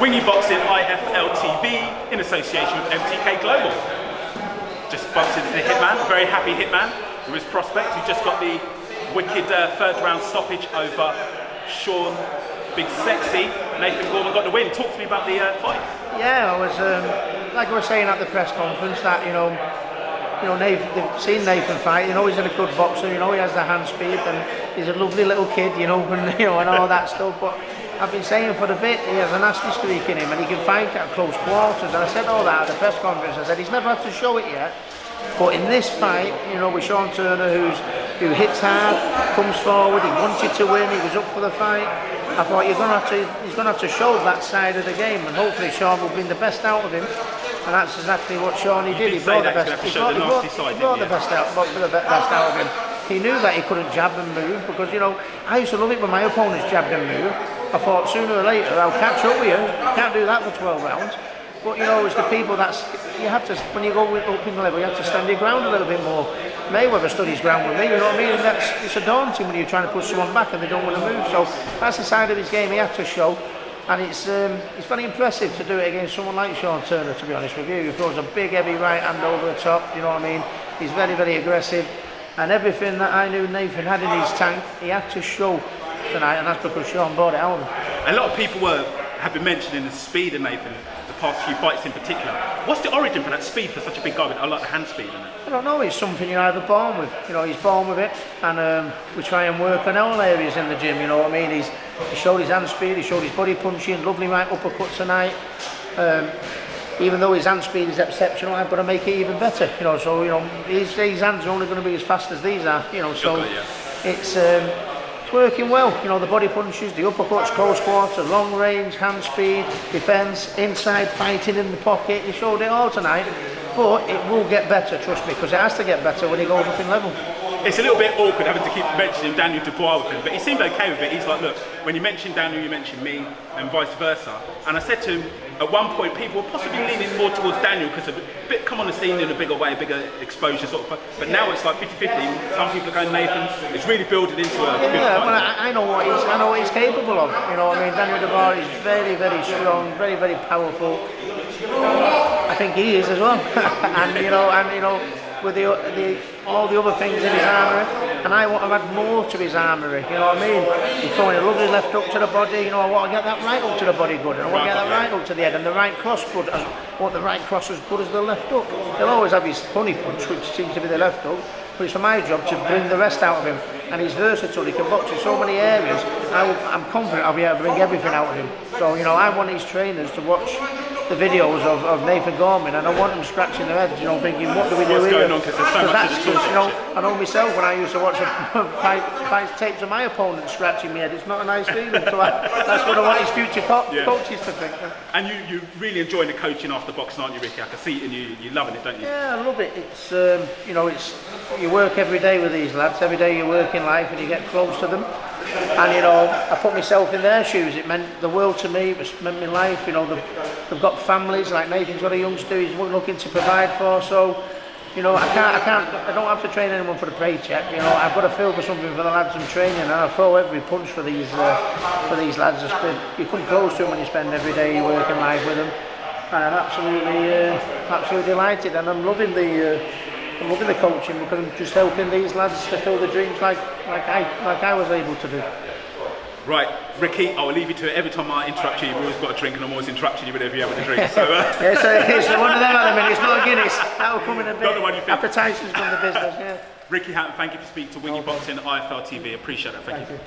Wingy Boxing IFL TV in association with MTK Global. Just bumped into the Hitman, very happy Hitman, with his prospect who just got the wicked third round stoppage over Sean Big Sexy. Nathan Gorman got the win. Talk to me about the fight. Yeah, I was like I was saying at the press conference that you know Nathan, they've seen Nathan fight. You know he's a good boxer. You know he has the hand speed, and he's a lovely little kid. You know, and all that stuff. But I've been saying for a bit he has a nasty streak in him, and he can fight at close quarters. And I said all that at the press conference. I said he's never had to show it yet. But in this fight, you know, with Sean Turner, who hits hard, comes forward, he wanted to win, he was up for the fight. I thought he's going to have to show that side of the game, and hopefully Sean will bring the best out of him. And that's exactly what Sean did. He brought the best. He brought the best out of him. He knew that he couldn't jab and move because I used to love it when my opponents jabbed and moved. I thought sooner or later I'll catch up with you. You can't do that for 12 rounds. But it's the people you have to, when you go up in the level, you have to stand your ground a little bit more. Mayweather stood his ground with me, you know what I mean? And it's a daunting when you're trying to push someone back and they don't want to move. So that's the side of his game he had to show. And it's very impressive to do it against someone like Sean Turner, to be honest with you. He throws a big heavy right hand over the top, you know what I mean? He's very, very aggressive. And everything that I knew Nathan had in his tank, he had to show tonight, and that's because Sean brought it out. A lot of people have been mentioning the speed of Nathan, the past few fights in particular. What's the origin for that speed for such a big guy? I like the hand speed in it. I don't know, it's something you're either born with. He's born with it, and we try and work on all areas in the gym, you know what I mean? He showed his hand speed, he showed his body punching, lovely right uppercut tonight. Even though his hand speed is exceptional, I've got to make it even better, so his hands are only going to be as fast as these are, so it's working well, the body punches, the uppercuts, close quarter, long range, hand speed, defence, inside, fighting in the pocket. He showed it all tonight, but it will get better, trust me, because it has to get better when he goes up in level. It's a little bit awkward having to keep mentioning Daniel Dubois with him, but he seemed okay with it. He's like, look, when you mention Daniel, you mention me, and vice versa. And I said to him, at one point, people were possibly leaning more towards Daniel because of a bit come on the scene in a bigger way, a bigger exposure sort of. But now it's like 50-50. Some people are going Nathan. It's really building into a good fight. Well, I know what he's capable of. Daniel Dubois is very, very strong, very, very powerful. I think he is as well. With all the other things in his armoury, and I want to add more to his armoury, you know what I mean? He's throwing a lovely left hook to the body, I want to get that right hook to the body good, and I want to get that right hook to the head, and the right cross good, I want the right cross as good as the left hook. He'll always have his funny punch, which seems to be the left hook, but it's for my job to bring the rest out of him, and he's versatile, he can box in so many areas. I'm confident I'll be able to bring everything out of him. So, I want his trainers to watch the videos of Nathan Gorman, and I want them scratching their heads, thinking, what do we do here? I know myself when I used to watch fight tapes of my opponent scratching my head, it's not a nice feeling, so that's what I want his future coaches to think. And you really enjoying the coaching after boxing, aren't you, Ricky? I can see it in you, you're loving it, don't you? Yeah, I love it. It's, you work every day with these lads, every day you work in life and you get close to them. And I put myself in their shoes, it meant the world to me, it meant my life, they've got families, like Nathan's got a youngster he's looking to provide for, so I don't have to train anyone for the paycheck, I've got to feel for something for the lads I'm training, and I throw every punch for these lads. You come close to them when you spend every day your working life with them, and I'm absolutely delighted, and I'm loving the coaching because I'm just helping these lads to fill the dreams like I was able to do. Right, Ricky, I will leave you to it. Every time I interrupt you, you've always got a drink, and I'm always interrupting you whenever you have a drink. So, it's one of them at the minute. It's not a Guinness. That will come in a bit. Not the one you think. After Tyson's done the business. Yeah. Ricky Hatton, thank you for speaking to Wingy Boxing IFL TV. Appreciate it. Thank you.